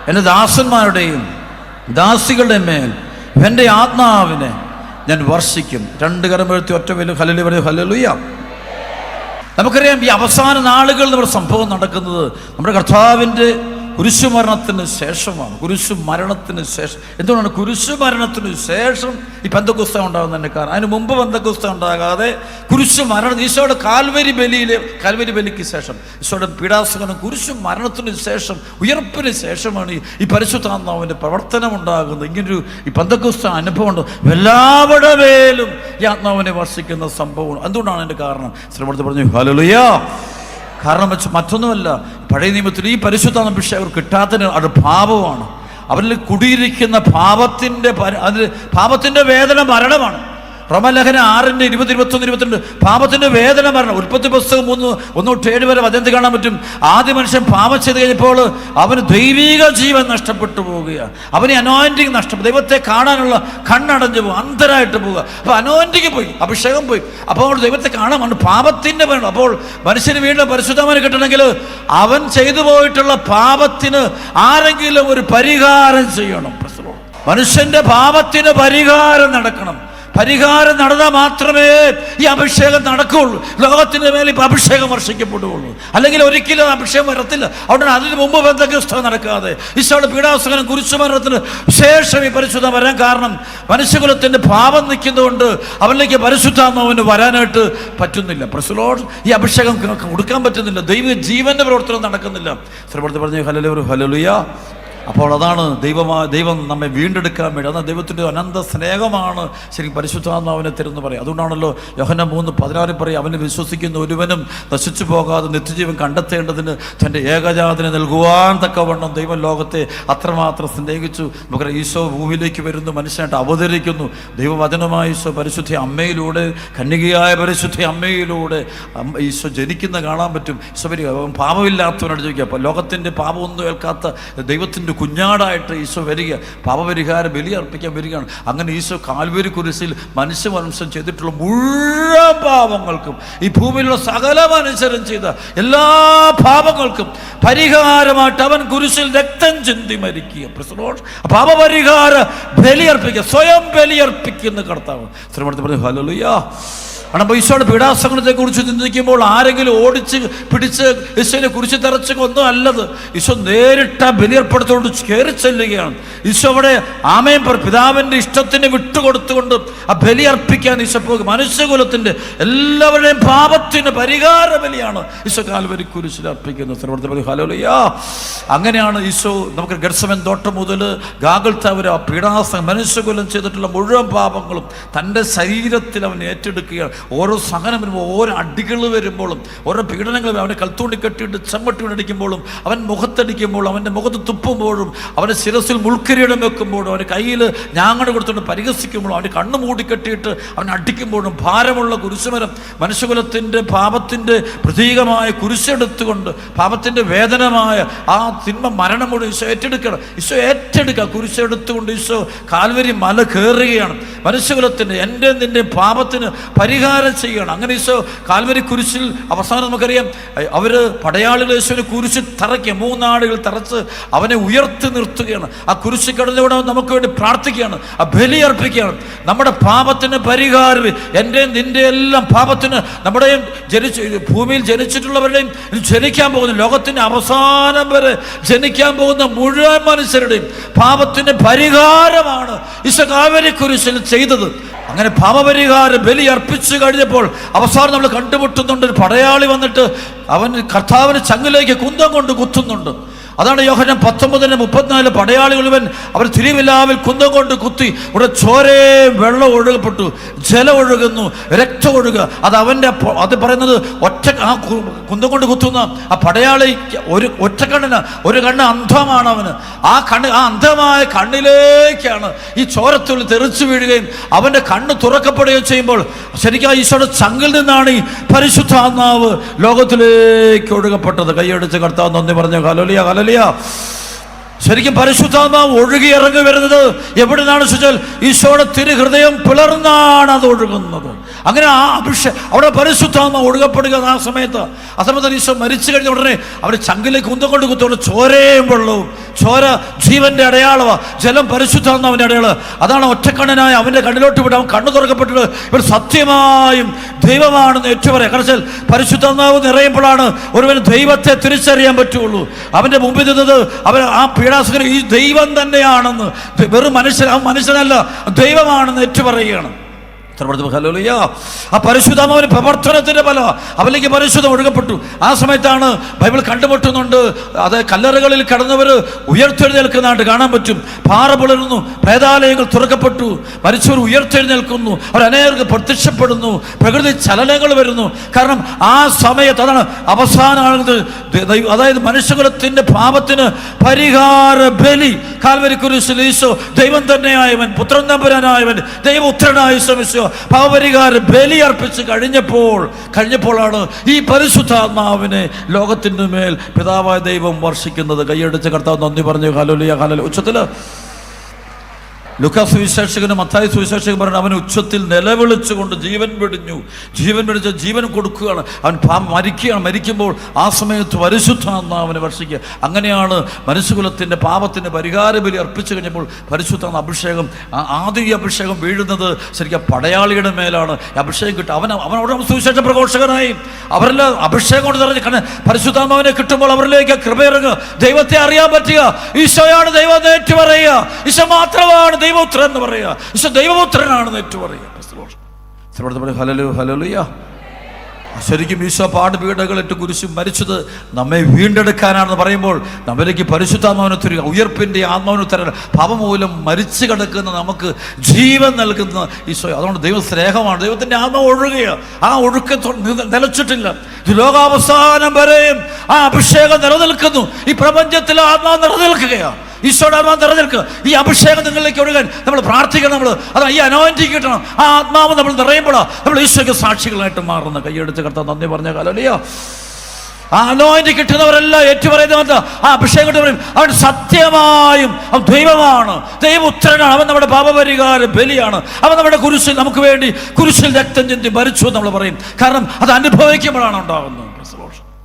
എൻ്റെ ദാസന്മാരുടെയും ദാസികളുടെ മേൽ എൻ്റെ ആത്മാവിനെ ഞാൻ വർഷിക്കും. രണ്ട് കരം എഴുത്തി ഒറ്റ വലിയ ഹല്ലേലൂയ ഹല്ലേലൂയ. നമുക്കറിയാം ഈ അവസാന നാളുകളിൽ നമ്മുടെ സംഭവം നടക്കുന്നത് നമ്മുടെ കർത്താവിൻ്റെ കുരിശുമരണത്തിന് ശേഷമാണ്. കുരിശുമരണത്തിന് ശേഷം എന്തുകൊണ്ടാണ് കുരിശുമരണത്തിന് ശേഷം ഈ പെന്തക്കോസ്ത ഉണ്ടാകുന്നതിൻ്റെ കാരണം? അതിന് മുമ്പ് പെന്തക്കോസ്ത ഉണ്ടാകാതെ കുരിശുമരണം ഈശോയുടെ കാൽവരി ബലിക്ക് ശേഷം, ഈശോയുടെ പീഡാസകനം കുരിശുമരണത്തിന് ശേഷം ഉയർപ്പിന് ശേഷമാണ് ഈ പരിശുദ്ധാത്മാവിൻ്റെ പ്രവർത്തനം ഉണ്ടാകുന്നത്. ഇങ്ങനൊരു ഈ പെന്തക്കോസ്ത അനുഭവം ഉണ്ട്. എല്ലാവരുടെ മേലും ഈ ആത്മാവിനെ വർഷിക്കുന്ന സംഭവം. എന്തുകൊണ്ടാണ് അതിൻ്റെ കാരണം? ശ്രമത്തിൽ പറഞ്ഞു ഹല്ലേലൂയ. കാരണം വെച്ച് മറ്റൊന്നുമല്ല, പഴയ നിയമത്തിൽ ഈ പരിശുദ്ധാത്മാഭിഷേകം അവർ കിട്ടാത്തതിന് അത് പാപമാണ്. അവരിൽ കുടിയിരിക്കുന്ന പാപത്തിൻ്റെ വേദന മരണമാണ്. റോമലേഖനം 6:20-21-22 പാപത്തിന്റെ വേദന മരണം. ഉൽപ്പത്തി പുസ്തകം 3:1-7 വരെ വചനത്തിൽ കാണാൻ പറ്റും. ആദ്യ മനുഷ്യൻ പാപം ചെയ്ത് കഴിഞ്ഞപ്പോൾ അവന് ദൈവിക ജീവൻ നഷ്ടപ്പെട്ടു പോവുകയാണ്. അവന് അനോയിന്റിങ് നഷ്ടപ്പെട്ടു. ദൈവത്തെ കാണാനുള്ള കണ്ണടഞ്ഞു പോകും, അന്ധരായിട്ട് പോവുക. അപ്പൊ അനോയിന്റിങ് പോയി, അഭിഷേകം പോയി. അപ്പോൾ ദൈവത്തെ കാണാൻ പാപത്തിന്റെ വേണം. അപ്പോൾ മനുഷ്യന് വീണ്ടും പരിശുദ്ധമായി കിട്ടണമെങ്കിൽ അവൻ ചെയ്തു പോയിട്ടുള്ള പാപത്തിന് ആരെങ്കിലും ഒരു പരിഹാരം ചെയ്യണം. മനുഷ്യന്റെ പാപത്തിന് പരിഹാരം നടക്കണം. പരിഹാരം നടന്നാൽ മാത്രമേ ഈ അഭിഷേകം നടക്കുകയുള്ളൂ. ലോകത്തിൻ്റെ മേലെ ഇപ്പം അഭിഷേകം വർഷിക്കപ്പെടുകയുള്ളൂ. അല്ലെങ്കിൽ ഒരിക്കലും അഭിഷേകം വരത്തില്ല. അവിടെ അതിന് മുമ്പ് ബന്ധകസ്ഥ നടക്കാതെ ഈശോയുടെ പീഡാസകനം കുരിശുമരണത്തിന് ശേഷം ഈ പരിശുദ്ധം വരാൻ കാരണം മനുഷ്യകുലത്തിൻ്റെ പാപം നിൽക്കുന്നതുകൊണ്ട് അവനിലേക്ക് പരിശുദ്ധാത്മാവിന് വരാനായിട്ട് പറ്റുന്നില്ല. ഈ അഭിഷേകം കൊടുക്കാൻ പറ്റുന്നില്ല. ദൈവ ജീവന്റെ പ്രവർത്തനം നടക്കുന്നില്ല. ശ്രമത്തിൽ പറഞ്ഞു ഹല്ലേലൂയ ഹല്ലേലൂയ. അപ്പോൾ അതാണ് ദൈവം നമ്മെ വീണ്ടെടുക്കാൻ വേണ്ടി, അതാണ് ദൈവത്തിൻ്റെ അനന്ത സ്നേഹമാണ് ശരിക്കും പരിശുദ്ധാത്മാവിനെ തരുമെന്ന് പറയും. അതുകൊണ്ടാണല്ലോ യോഹന്നാൻ 3:16 പറയും, അവന് വിശ്വസിക്കുന്ന ഒരുവനും നശിച്ചു പോകാതെ നിത്യജീവൻ കണ്ടെത്തേണ്ടതിന് തൻ്റെ ഏകജാതനെ നൽകുവാൻ തക്കവണ്ണം ദൈവം ലോകത്തെ അത്രമാത്രം സ്നേഹിച്ചു. നമുക്കറിയാം, ഈശോ ഭൂമിയിലേക്ക് വരുന്നു, മനുഷ്യനായിട്ട് അവതരിക്കുന്നു. ദൈവവചനമായ ഈശോ പരിശുദ്ധ അമ്മയിലൂടെ, കന്യകയായ പരിശുദ്ധ അമ്മയിലൂടെ ഈശോ ജനിക്കുന്ന കാണാൻ പറ്റും. ഈശോ വരിക, പാപമില്ലാത്തവനോട് ചോദിക്കുക. അപ്പോൾ ലോകത്തിൻ്റെ പാപമൊന്നും ഏൽക്കാത്ത ദൈവത്തിൻ്റെ കുഞ്ഞാടായിട്ട് ഈശോ വരിക, പാപപരിഹാര ബലി അർപ്പിക്കാൻ വരികയാണ്. അങ്ങനെ ഈശോ കാൽവരി കുരിശിൽ മനുഷ്യവംശം ചെയ്തിട്ടുള്ള മുഴുവൻ പാപങ്ങൾക്കും, ഈ ഭൂമിയിലുള്ള സകല മനുഷ്യരും ചെയ്ത എല്ലാ പാപങ്ങൾക്കും പരിഹാരമായിട്ട് അവൻ കുരിശിൽ രക്തം ചിന്തി മരിക്കുക. പാപപരിഹാര ബലിയർപ്പിക്കുക, സ്വയം ബലിയർപ്പിക്കുന്ന കർത്താവ്. ശ്രമത്തിൽ പറഞ്ഞു ഹല്ലേലൂയ. കാരണം ഈശോയുടെ പീഡാസകനത്തെ കുറിച്ച് ചിന്തിക്കുമ്പോൾ ആരെങ്കിലും ഓടിച്ച് പിടിച്ച് ഈശോനെ കുറിച്ച് തെറച്ച് ഒന്നും അല്ലത്. ഈശോ നേരിട്ട ബലിയർപ്പെടുത്തോട് കയറി ചെല്ലുകയാണ്. ഈശോ അവിടെ ആമേൻ പിതാവിൻ്റെ ഇഷ്ടത്തിന് വിട്ടുകൊടുത്തുകൊണ്ട് ആ ബലിയർപ്പിക്കാൻ ഈശോ പോകും. മനുഷ്യകുലത്തിൻ്റെ എല്ലാവരുടെയും പാപത്തിന് പരിഹാര ബലിയാണ് ഈശോ കാൽവരി കുരിശിൽ അർപ്പിക്കുന്നത്. ഹല്ലേലൂയ. അങ്ങനെയാണ് ഈശോ നമുക്ക് ഗെത്സമൻ തോട്ടം മുതൽ ഗാഗുൽത്ത വരെ ആ പീഡാസകനം മനുഷ്യകുലം ചെയ്തിട്ടുള്ള മുഴുവൻ പാപങ്ങളും തൻ്റെ ശരീരത്തിൽ അവൻ ഏറ്റെടുക്കുകയാണ്. ഓരോ സഹനം വരുമ്പോൾ, ഓരോ അടികൾ വരുമ്പോഴും, ഓരോ പീഡനങ്ങൾ അവനെ കൽത്തൂണ്ടി കെട്ടിയിട്ട് ചെമ്മട്ടി കൊണ്ടടിക്കുമ്പോഴും, അവൻ മുഖത്തടിക്കുമ്പോഴും, അവൻ്റെ മുഖത്ത് തുപ്പുമ്പോഴും, അവൻ്റെ ശിരസിൽ മുൾക്കിരീടം വെക്കുമ്പോഴും, അവൻ്റെ കയ്യിൽ ഞാങ്ങട് കൊടുത്തുകൊണ്ട് പരിഹസിക്കുമ്പോഴും, അവൻ്റെ കണ്ണ് മൂടിക്കെട്ടിയിട്ട് അവൻ അടിക്കുമ്പോഴും, ഭാരമുള്ള കുരിശുമരം മനുഷ്യകുലത്തിൻ്റെ പാപത്തിൻ്റെ പ്രതീകമായ കുരിശെടുത്തുകൊണ്ട്, പാപത്തിൻ്റെ വേദനമായ ആ തിന്മ മരണം കൊണ്ട് ഈശോ ഏറ്റെടുക്കണം. ഈശോ ഏറ്റെടുക്കുക. കുരിശെടുത്തുകൊണ്ട് ഈശോ കാൽവരി മല കയറുകയാണ്. മനുഷ്യകുലത്തിൻ്റെ എൻ്റെ നിൻ്റെ പാപത്തിന് പരിഹാരം ചെയ്യണം. അങ്ങനെ ഈശോ കാൽവരി കുരിശിൽ അവസാനം നമുക്കറിയാം, അവർ പടയാളികൾ യേശുവിനെ കുരിശിൽ തറയ്ക്കുക, 3 നാളുകൾ തറച്ച് അവനെ ഉയർത്തി നിർത്തുകയാണ്. ആ കുരിശിൽ കിടന്നുകൂടെ നമുക്ക് വേണ്ടി പ്രാർത്ഥിക്കുകയാണ്, ആ ബലി അർപ്പിക്കുകയാണ്. നമ്മുടെ പാപത്തിന് പരിഹാരം, എൻ്റെ നിൻ്റെ എല്ലാം പാപത്തിന്, നമ്മുടെയും ഭൂമിയിൽ ജനിച്ചിട്ടുള്ളവരുടെയും ജനിക്കാൻ പോകുന്ന, ലോകത്തിൻ്റെ അവസാനം വരെ ജനിക്കാൻ പോകുന്ന മുഴുവൻ മനുഷ്യരുടെയും പാപത്തിന് പരിഹാരമാണ് ഈശോ കാൽവരി കുരിശിൽ ചെയ്തത്. അങ്ങനെ പാപപരിഹാര ബലി അർപ്പിച്ചു കഴിഞ്ഞപ്പോൾ അവസാനം നമ്മൾ കണ്ടുമുട്ടുന്നുണ്ട്, ഒരു പടയാളി വന്നിട്ട് അവൻ കർത്താവിന് ചങ്ങിലേക്ക് കുന്തം കൊണ്ട് കുത്തുന്നുണ്ട്. അതാണ് യോഹന്നാൻ 19:34 പടയാളികൾ അവർ തിരുവിലാവിൽ കുന്തം കൊണ്ട് കുത്തി. ഇവിടെ ചോരയും വെള്ളം ഒഴുകപ്പെട്ടു, ജലം ഒഴുകുന്നു, രക്തം ഒഴുകുക. അത് പറയുന്നത് ആ കുന്തം കൊണ്ട് കുത്തുന്ന ആ പടയാളി ഒറ്റ കണ്ണിന്, ഒരു കണ്ണ് അന്ധമാണ് അവന്. ആ അന്ധമായ കണ്ണിലേക്കാണ് ഈ ചോരത്തുള്ളി തെറിച്ചു വീഴുകയും അവൻ്റെ കണ്ണ് തുറക്കപ്പെടുകയും ചെയ്യുമ്പോൾ ശരിക്കും ഈശോയുടെ ചങ്കിൽ നിന്നാണ് ഈ പരിശുദ്ധാത്മാവ് ലോകത്തിലേക്ക് ഒഴുകപ്പെട്ടത്. കൈയടിച്ച് കർത്താവ് നന്ദി പറഞ്ഞു. Hallelujah, hallelujah. ശരിക്കും പരിശുദ്ധാത്മാവ് ഒഴുകി ഇറങ്ങി വരുന്നത് എവിടെ നിന്നാണ് ചോദിച്ചാൽ ഈശോയുടെ തിരുഹൃദയം പിളർന്നാണ് അത് ഒഴുകുന്നത്. അങ്ങനെ ആ അവിടെ പരിശുദ്ധാത്മാവ് ഒഴുകപ്പെടുക. ആ സമയത്ത് ഈശോ മരിച്ചു കഴിഞ്ഞ ഉടനെ അവരുടെ ചങ്കിലേക്ക് കുന്തം കൊണ്ട് കുത്തോടെ ചോരയും വെള്ളവും. ചോര ജീവന്റെ അടയാളമാണ്, ജലം പരിശുദ്ധാത്മാവിന്റെ അടയാളം. അതാണ് ഒറ്റക്കണ്ണനായ അവന്റെ കണ്ണിലോട്ട് വിട്ട് അവൻ കണ്ണു തുറക്കപ്പെട്ടിട്ട് ഇവർ സത്യമായും ദൈവമാണെന്ന് ഏറ്റുപറയാം. കാരണം പരിശുദ്ധാത്മാവ് നിറയുമ്പോഴാണ് ഒരുവന് ദൈവത്തെ തിരിച്ചറിയാൻ പറ്റുള്ളൂ. അവന്റെ മുമ്പിൽ നിന്നത് അവൻ ആ പീഡാസകൻ ഈ ദൈവം തന്നെയാണെന്ന്, വെറും മനുഷ്യനല്ല ദൈവമാണെന്ന് ഏറ്റുപറയുകയാണ്. ആ പരിശുദ്ധാത്മാവിന്റെ പ്രവർത്തനത്തിന്റെ ഫലം അവരിലേക്ക് പരിശുദ്ധം ഒഴുകപ്പെട്ടു. ആ സമയത്താണ് ബൈബിൾ കണ്ടുമുട്ടുന്നുണ്ട്, അത് കല്ലറകളിൽ കടന്നവർ ഉയർത്തെഴുന്നേൽക്കുന്നതായിട്ട് കാണാൻ പറ്റും. പാറ പിളരുന്നു, പ്രേതാലയങ്ങൾ തുറക്കപ്പെട്ടു, മരിച്ചവർ ഉയർത്തെഴുന്നേൽക്കുന്നു, അവർ അനേകർക്ക് പ്രത്യക്ഷപ്പെടുന്നു, പ്രകൃതി ചലനങ്ങൾ വരുന്നു. കാരണം ആ സമയത്ത് അതാണ് അവസാനമാകുന്നത്. അതായത് മനുഷ്യകുലത്തിന്റെ പാപത്തിന് പരിഹാര ബലി കാൽവരി കുരിശിൽ ഈശോ ദൈവം തന്നെയായവൻ, പുത്രൻ തമ്പുരാനായവൻ, ദൈവപുത്രനായ ഈശോ പാപപരിഹാര ബലി അർപ്പിച്ച് കഴിഞ്ഞപ്പോഴാണ് ഈ പരിശുദ്ധാത്മാവിനെ ലോകത്തിൻ്റെ മേൽ പിതാവായ ദൈവം വർഷിക്കുന്നത്. കൈയടിച്ച് കർത്താവ് നന്ദി പറഞ്ഞു. Hallelujah, hallelujah. ഉച്ചത്തിൽ ലൂക്കാ സുവിശേഷകനും മത്തായി സുവിശേഷകനും പറഞ്ഞു അവൻ ഉച്ചത്തിൽ നിലവിളിച്ചുകൊണ്ട് ജീവൻ പിടിച്ച് ജീവൻ കൊടുക്കുകയാണ്. അവൻ മരിക്കുമ്പോൾ ആ സമയത്ത് പരിശുദ്ധാത്മാവിനെ വർഷിക്കുക. അങ്ങനെയാണ് മനുഷ്യകുലത്തിൻ്റെ പാപത്തിൻ്റെ പരിഹാര ബലി അർപ്പിച്ചു കഴിഞ്ഞപ്പോൾ പരിശുദ്ധാത്മ അഭിഷേകം, ആദ്യ അഭിഷേകം വീഴുന്നത് ശരിക്കും പടയാളിയുടെ മേലാണ്. അഭിഷേകം കിട്ടും. അവൻ അവിടെ സുവിശേഷ പ്രഘോഷകനായി അവരെല്ലാം അഭിഷേകം കൊണ്ട് നിറഞ്ഞ് കാരണം പരിശുദ്ധാത്മാവിനെ കിട്ടുമ്പോൾ അവരിലേക്ക് കൃപയിറങ്ങുക, ദൈവത്തെ അറിയാൻ പറ്റുക, ഈശോയാണ് ദൈവം ഏറ്റു പറയുക, ഈശോ മാത്രമാണ് ദൈവപുത്രൻ എന്ന് പറയുക, ഈശോ ദൈവപുത്രനാണെന്ന് ഏറ്റു പറയുക. Hallelujah, hallelujah. ശരിക്കും ഈശോ പാടുപീഡകളിട്ട് കുരിശും മരിച്ചത് നമ്മെ വീണ്ടെടുക്കാനാണെന്ന് പറയുമ്പോൾ നമ്മിലേക്ക് പരിശുദ്ധാത്മാവിനെ തരിക, ഉയർപ്പിൻ്റെ ആത്മാവിനെ തരിക. പാപമൂലം മരിച്ചു കിടക്കുന്ന നമുക്ക് ജീവൻ നൽകുന്ന ഈശോ. അതുകൊണ്ട് ദൈവ സ്നേഹമാണ്, ദൈവത്തിൻ്റെ ആത്മാവ് ഒഴുകുക. ആ ഒഴുക്ക് നിലച്ചിട്ടില്ല, ലോകാവസാനം വരെയും ആ അഭിഷേകം നിലനിൽക്കുന്നു. ഈ പ്രപഞ്ചത്തിൽ ആത്മാവ് നിലനിൽക്കുകയാണ്, ഈശോയുടെ ആത്മാവ് നിറഞ്ഞെടുക്കുക. ഈ അഭിഷേകം നിങ്ങളിലേക്ക് ഒഴുകാൻ നമ്മൾ പ്രാർത്ഥിക്കണം. അതാ ഈ അനോയിന്റിങ് കിട്ടണം. ആ ആത്മാവ് നമ്മൾ നിറയുമ്പോഴാണ് നമ്മൾ ഈശോയ്ക്ക് സാക്ഷികളായിട്ട് മാറുന്ന. കൈയെടുത്ത് കർത്താവ് നന്ദി പറഞ്ഞ ഹല്ലേലൂയ. ആ അനോയിന്റിങ് കിട്ടുന്നവരെല്ലാം ഏറ്റുപറയുന്നവർ ആ അഭിഷേകം കിട്ടി പറയും അവൻ സത്യമായും അവൻ ദൈവമാണ്, ദൈവപുത്രനാണ്, അവൻ നമ്മുടെ പാപപരിഹാര ബലിയാണ്, അവൻ നമ്മുടെ കുരിശിൽ നമുക്ക് വേണ്ടി കുരിശിൽ രക്തം ചിന്തി മരിച്ചു നമ്മൾ പറയും. കാരണം അത് അനുഭവിക്കുമ്പോഴാണ് ഉണ്ടാകുന്നത്.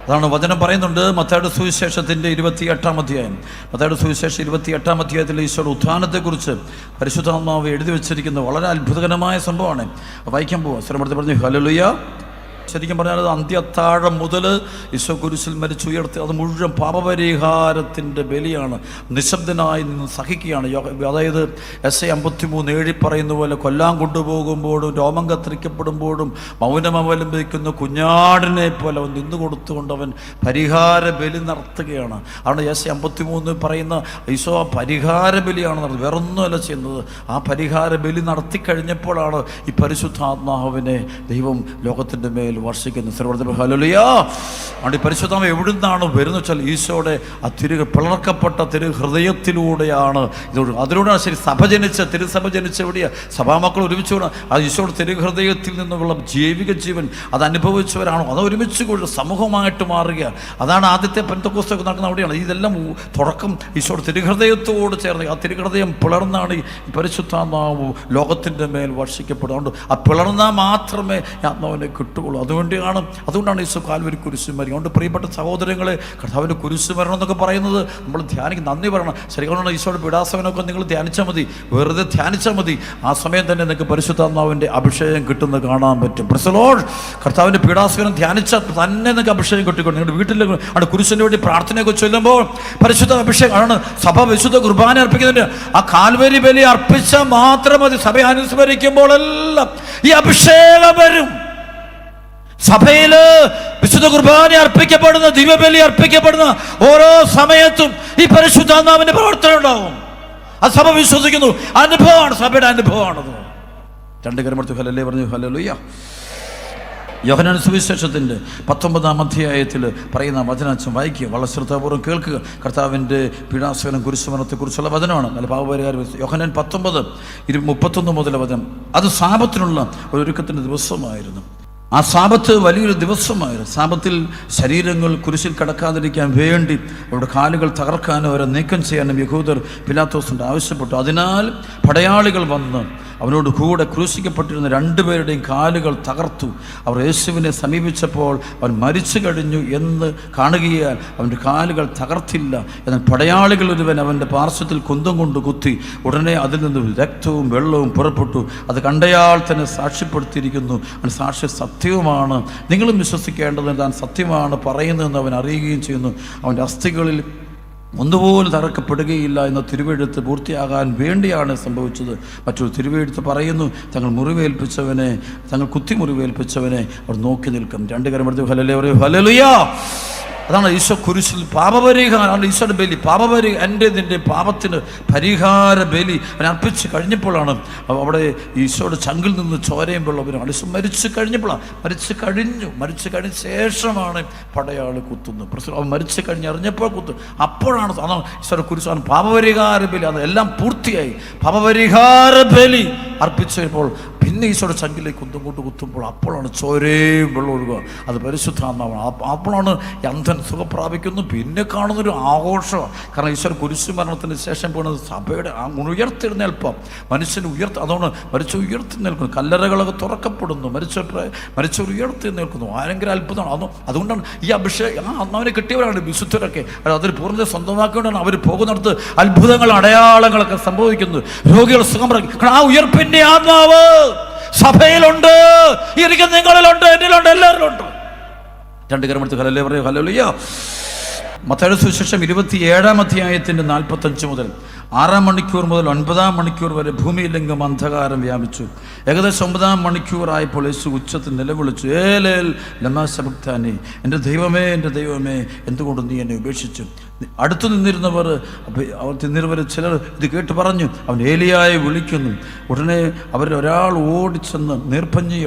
അതാണ് വചനം പറയുന്നുണ്ട്. മത്തായിയുടെ സുവിശേഷത്തിൻ്റെ 28-ാം അധ്യായം, മത്തായിയുടെ സുവിശേഷം 28-ാം അധ്യായത്തിൽ ഈശോയുടെ ഉത്ഥാനത്തെക്കുറിച്ച് പരിശുദ്ധാത്മാവ് എഴുതി വെച്ചിരിക്കുന്നത് വളരെ അത്ഭുതകരമായ സംഭവമാണ്. വായിക്കാൻ പോവാം. സ്വരപ്പെടുത്തി പറഞ്ഞു ഹല്ലേലൂയ. ശരിക്കും പറഞ്ഞാൽ അത് അന്ത്യത്താഴം മുതൽ ഈശോ കുരിശിൽ മരിച്ചുയർത്തി അത് മുഴുവൻ പാപപരിഹാരത്തിൻ്റെ ബലിയാണ്. നിശബ്ദനായി നിന്ന് സഹിക്കുകയാണ്. അതായത് Isaiah 53:7 പറയുന്ന പോലെ കൊല്ലാൻ കൊണ്ടുപോകുമ്പോഴും രോമം കത്തിരിക്കപ്പെടുമ്പോഴും മൗനം അവലംബിക്കുന്ന കുഞ്ഞാടിനെ പോലെ അവൻ നിന്നു കൊടുത്തുകൊണ്ട് അവൻ പരിഹാര ബലി നടത്തുകയാണ്. അവിടെ Isaiah 53 പറയുന്ന ഈശോ പരിഹാര ബലിയാണ് നടത്തുന്നത്, വേറൊന്നുമല്ല ചെയ്യുന്നത്. ആ പരിഹാര ബലി നടത്തി കഴിഞ്ഞപ്പോഴാണ് ഈ പരിശുദ്ധാത്മാവിനെ ദൈവം ലോകത്തിൻ്റെ മേൽ വർഷിക്കുന്നത്. ഹല്ലേലൂയ. അതുകൊണ്ട് ഈ പരിശുദ്ധാത്മ എവിടുന്നാണ് വരുന്നത് വെച്ചാൽ ഈശോയുടെ ആ പിളർക്കപ്പെട്ട ഹൃദയത്തിലൂടെയാണ്. അതിലൂടെയാണ് ശരി സഭ ജനിച്ച തിരുസഭ ജനിച്ച എവിടെയാണ് സഭാമക്കൾ ഒരുമിച്ച് കൂടെ ആ ഈശോയുടെ തിരുഹൃദയത്തിൽ നിന്നുള്ള ജൈവിക ജീവൻ അത് അനുഭവിച്ചവരാണോ അത് ഒരുമിച്ച് കൂടി സമൂഹമായിട്ട് മാറുക. അതാണ് ആദ്യത്തെ പെന്തക്കോസ്തൊക്കെ നടക്കുന്ന അവിടെയാണ്. ഇതെല്ലാം തുടക്കം ഈശോയുടെ തിരുഹൃദയത്തോട് ചേർന്ന് ആ തിരുഹൃദയം പിളർന്നാണ് ഈ പരിശുദ്ധാത്മാവ് ലോകത്തിൻ്റെ മേൽ വർഷിക്കപ്പെടും. അതുകൊണ്ട് ആ പിളർന്നാൽ മാത്രമേ ആത്മാവിനെ കിട്ടുകയുള്ളൂ. അതുകൊണ്ടാണ് ഈശോ കാൽവരി കുരിശ് മരിക്കും. അതുകൊണ്ട് പ്രിയപ്പെട്ട സഹോദരങ്ങളെ, കർത്താവിൻ്റെ കുരിശ് മരണം എന്നൊക്കെ പറയുന്നത് നമ്മൾ ധ്യാനിക്കും, നന്ദി പറയണം. ശരിക്കും ഈശോയുടെ പീഡാസഹനമൊക്കെ നിങ്ങൾ ധ്യാനിച്ചാൽ മതി, വെറുതെ ധ്യാനിച്ചാൽ മതി. ആ സമയം തന്നെ നിങ്ങൾക്ക് പരിശുദ്ധാത്മാവിൻ്റെ അഭിഷേകം കിട്ടുന്നത് കാണാൻ പറ്റും. Praise the Lord. കർത്താവിൻ്റെ പീഡാസഹനം ധ്യാനിച്ചാൽ തന്നെ നിങ്ങൾക്ക് അഭിഷേകം കിട്ടിക്കൊണ്ട് നിങ്ങളുടെ വീട്ടിൽ അവിടെ കുരിശിന് വേണ്ടി പ്രാർത്ഥനയൊക്കെ ചൊല്ലുമ്പോൾ പരിശുദ്ധ അഭിഷേകം ആണ്. സഭ വിശുദ്ധ കുർബാന അർപ്പിക്കുന്നുണ്ട്. ആ കാൽവരി ബലി അർപ്പിച്ചാൽ മാത്രം മതി. സഭ അനുസ്മരിക്കുമ്പോഴെല്ലാം ഈ അഭിഷേകം വരും. സഭയില് വിശുദ്ധ കുർബാന അർപ്പിക്കപ്പെടുന്ന ദിവ്യബലി അർപ്പിക്കപ്പെടുന്ന ഓരോ സമയത്തും ഈ പരിശുദ്ധാത്മാവിന്റെ പ്രവർത്തനം ഉണ്ടാവും. അത് സഭ വിശ്വസിക്കുന്നു. അനുഭവമാണ്, സഭയുടെ അനുഭവമാണത്. 2 Corinthians ഹല്ലേലൂയ പറഞ്ഞു. ഹല്ലേലൂയ. യോഹന്നാൻ സുവിശേഷത്തിൻ്റെ 19-ാം അധ്യായത്തിൽ പറയുന്ന വചനം വായിക്കുക, വളരെ ശ്രദ്ധാപൂർവ്വം കേൾക്കുക. കർത്താവിൻ്റെ പീഡാസഹനം കുരിശുമരണത്തെക്കുറിച്ചുള്ള വചനമാണ്. നല്ല പാപപരിഹാരം. യോഹന്നാൻ 19:31 മുതൽ വചനം. അത് സാബത്തിനുള്ള ഒരു ഒരുക്കത്തിൻ്റെ ദിവസമായിരുന്നു. ആ സാബത്ത് വലിയൊരു ദിവസമായിരുന്നു. സാബത്തിൽ ശരീരങ്ങൾ കുരിശിൽ കടക്കാതിരിക്കാൻ വേണ്ടി അവരുടെ കാലുകൾ തകർക്കാനും അവരെ നീക്കം ചെയ്യാനും യഹൂദർ പിലാത്തോസിൻ്റെ ആവശ്യപ്പെട്ടു. അതിനാൽ പടയാളികൾ വന്ന് അവനോട് കൂടെ ക്രൂശിക്കപ്പെട്ടിരുന്ന 2 പേരുടെയും കാലുകൾ തകർത്തു. അവർ യേശുവിനെ സമീപിച്ചപ്പോൾ അവൻ മരിച്ചു കഴിഞ്ഞു എന്ന് കാണുകയാൽ അവൻ്റെ കാലുകൾ തകർത്തില്ല. എന്നാൽ പടയാളികൾ ഒരുവൻ അവൻ്റെ പാർശ്വത്തിൽ കുന്തം കൊണ്ട് കുത്തി. ഉടനെ അതിൽ നിന്ന് രക്തവും വെള്ളവും പുറപ്പെട്ടു. അത് കണ്ടയാൾ തന്നെ സാക്ഷ്യപ്പെടുത്തിയിരിക്കുന്നു. അവൻ സാക്ഷി സത്യവുമാണ്. നിങ്ങളും വിശ്വസിക്കേണ്ടത് താൻ സത്യമാണ് പറയുന്നതെന്ന് അവൻ അറിയുകയും ചെയ്യുന്നു. അവൻ്റെ അസ്ഥികളിൽ ഒന്നുപോലും തകർക്കപ്പെടുകയില്ല എന്ന തിരുവെഴുത്ത് പൂർത്തിയാകാൻ വേണ്ടിയാണ് സംഭവിച്ചത്. മറ്റൊരു തിരുവെഴുത്ത് പറയുന്നു, തങ്ങൾ കുത്തി മുറിവേൽപ്പിച്ചവനെ അവർ നോക്കി നിൽക്കും. 2 Corinthians ഹല്ലേലൂയ ഹല്ലേലൂയ. അതാണ് ഈശോ കുരിശിൽ പാപപരിഹാരം. ഈശോയുടെ ബലി എൻ്റെ നിൻ്റെ പാപത്തിന് പരിഹാര ബലി അവൻ അർപ്പിച്ച് കഴിഞ്ഞപ്പോഴാണ് അവിടെ ഈശോയുടെ ചങ്കിൽ നിന്ന് ചോരയും വെള്ളവരും ഈശോ മരിച്ചു കഴിഞ്ഞപ്പോഴാണ്. മരിച്ചു കഴിഞ്ഞ ശേഷമാണ് പടയാള് കുത്തുന്നത്. അവൻ മരിച്ചു കഴിഞ്ഞറിഞ്ഞപ്പോൾ കുത്തു. അപ്പോഴാണ് അതാണ് ഈശോയുടെ കുരിശ് പാപപരിഹാര ബലി. അതെല്ലാം പൂർത്തിയായി. പാപപരിഹാര ബലി അർപ്പിച്ചപ്പോൾ പിന്നെ ഈശോയുടെ ചങ്കിലേക്ക് കുത്തുമ്പോൾ അപ്പോഴാണ് ചോരയും വെള്ളം ഒഴുകുക. അത് പരിശുദ്ധാത്മാവാണ്. അപ്പോഴാണ് അന്ധൻ സുഖം പ്രാപിക്കുന്നു. പിന്നെ കാണുന്നൊരു ആഘോഷമാണ്. കാരണം ഈശോ കുരിശു മരണത്തിന് ശേഷം പോകുന്നത് സഭയുടെ ആ ഉയർത്തെഴുന്നേൽപ്പം മനുഷ്യന് അതുകൊണ്ട് മരിച്ച ഉയർത്തെഴുന്നേൽക്കുന്നു. കല്ലറകളൊക്കെ തുറക്കപ്പെടുന്നു. മരിച്ചവർ ഉയർത്തെഴുന്നേൽക്കുന്നു. ഭയങ്കര അത്ഭുതമാണ്. അതുകൊണ്ടാണ് ഈ അഭിഷേകം അന്നവനെ കിട്ടിയവരാണ് വിശുദ്ധരൊക്കെ. അതിൽ പൂർണ്ണത സ്വന്തമാക്കിക്കൊണ്ടാണ് അവർ പോകുന്നിടത്ത് അത്ഭുതങ്ങൾ അടയാളങ്ങളൊക്കെ സംഭവിക്കുന്നത്. രോഗികൾ സുഖം പ്രാപിക്കും. ആ ഉയർപ്പിന്റെ ആത്മാവ് സഭയിലുണ്ട്, ഇരിക്കുന്ന നിങ്ങളിലുണ്ട്, എന്നിലുണ്ട്, എല്ലാവരിലും ഉണ്ട്. 2 Corinthians ഹല്ലേലൂയ ഹല്ലേലൂയ. മത്തായിയുടെ സുവിശേഷം 27-ാം അധ്യായത്തിൻ്റെ 45 മുതൽ 6-ാം മണിക്കൂർ മുതൽ 9-ാം മണിക്കൂർ വരെ ഭൂമിയിലെങ്കും അന്ധകാരം വ്യാപിച്ചു. ഏകദേശം 9-ാം മണിക്കൂറായപ്പോൾ യേശു ഉച്ചത്തിൽ നിലവിളിച്ചു, ഏലേൽ ലമാ സബക്താനി, എൻ്റെ ദൈവമേ എന്തുകൊണ്ട് നീ എന്നെ ഉപേക്ഷിച്ചു? അടുത്തു നിന്നിരുന്നവർ ചിലർ ഇത് കേട്ട് പറഞ്ഞു, അവൻ ഏലിയായെ വിളിക്കുന്നു. ഉടനെ ഒരാൾ ഓടിച്ചെന്ന് നീർപ്പഞ്ഞി